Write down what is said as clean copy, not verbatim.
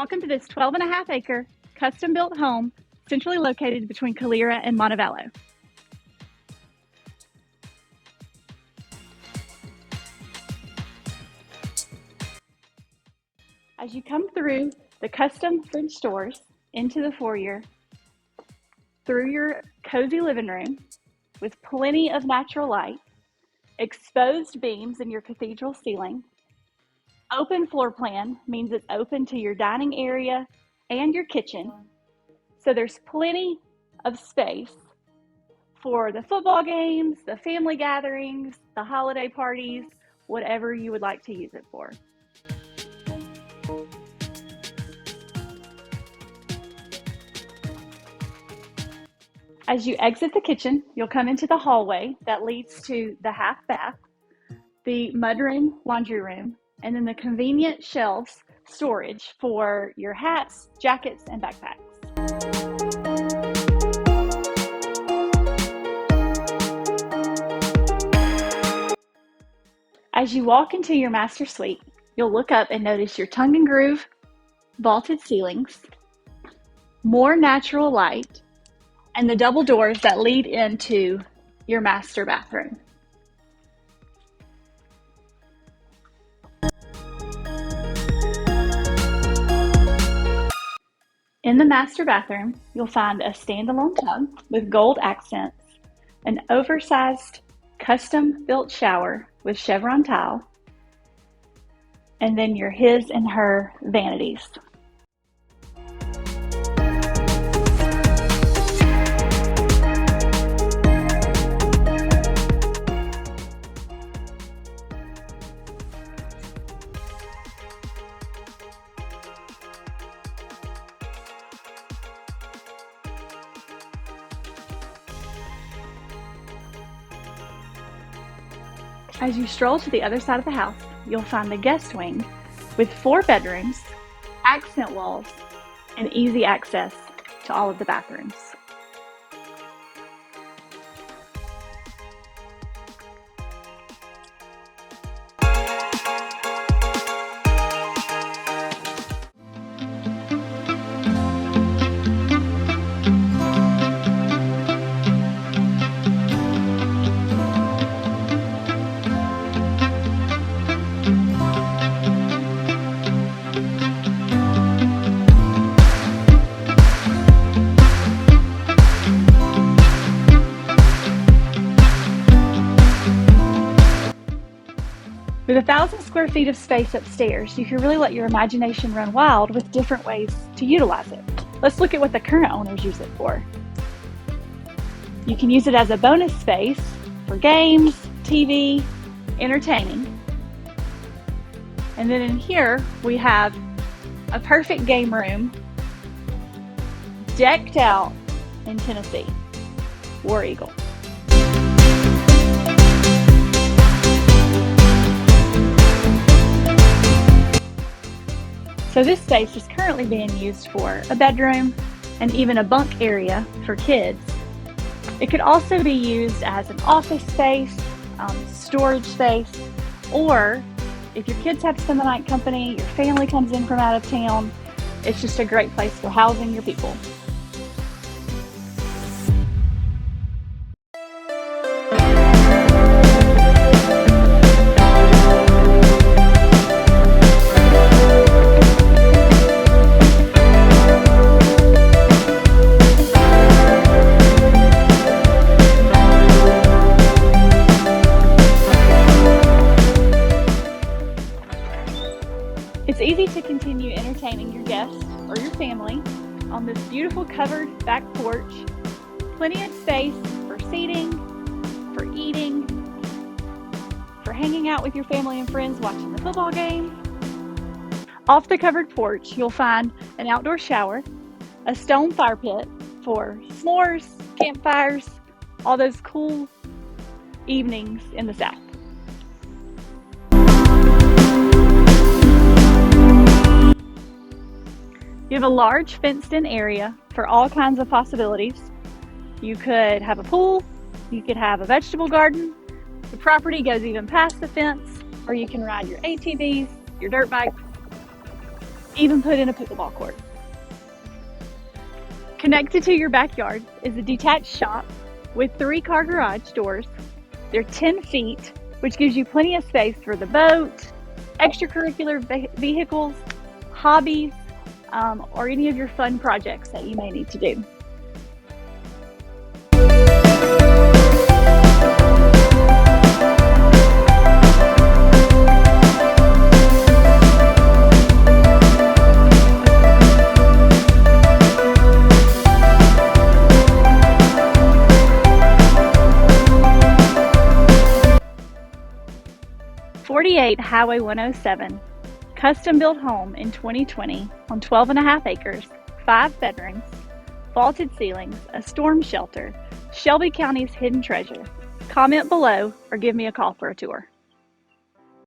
Welcome to this 12.5-acre custom-built home centrally located between Calera and Montevallo. As you come through the custom French doors into the foyer, through your cozy living room with plenty of natural light, exposed beams in your cathedral ceiling, open floor plan means it's open to your dining area and your kitchen. So there's plenty of space for the football games, the family gatherings, the holiday parties, whatever you would like to use it for. As you exit the kitchen, you'll come into the hallway that leads to the half bath, the mudroom laundry room, and then the convenient shelves storage for your hats, jackets, and backpacks. As you walk into your master suite, you'll look up and notice your tongue and groove vaulted ceilings, more natural light, and the double doors that lead into your master bathroom. In the master bathroom, you'll find a standalone tub with gold accents, an oversized custom-built shower with chevron tile, and then your his and her vanities. As you stroll to the other side of the house, you'll find the guest wing with 4 bedrooms, accent walls, and easy access to all of the bathrooms. With 1,000 square feet of space upstairs, you can really let your imagination run wild with different ways to utilize it. Let's look at what the current owners use it for. You can use it as a bonus space for games, TV, entertaining. And then in here, we have a perfect game room decked out in Tennessee, War Eagle. So this space is currently being used for a bedroom and even a bunk area for kids. It could also be used as an office space, storage space, or if your kids have some night company, your family comes in from out of town, it's just a great place for housing your people. It's easy to continue entertaining your guests or your family on this beautiful covered back porch. Plenty of space for seating, for eating, for hanging out with your family and friends watching the football game. Off the covered porch, you'll find an outdoor shower, a stone fire pit for s'mores, campfires, all those cool evenings in the South. You have a large fenced-in area for all kinds of possibilities. You could have a pool, you could have a vegetable garden. The property goes even past the fence, or you can ride your ATVs, your dirt bikes. even put in a pickleball court. Connected to your backyard is a detached shop with 3-car garage doors. They're 10 feet, which gives you plenty of space for the boat, extracurricular vehicles, hobbies, or any of your fun projects that you may need to do. 𝐸 Highway 107, custom built home in 2020 on 12.5 acres, 5 bedrooms, vaulted ceilings, a storm shelter, Shelby County's hidden treasure. Comment below or give me a call for a tour.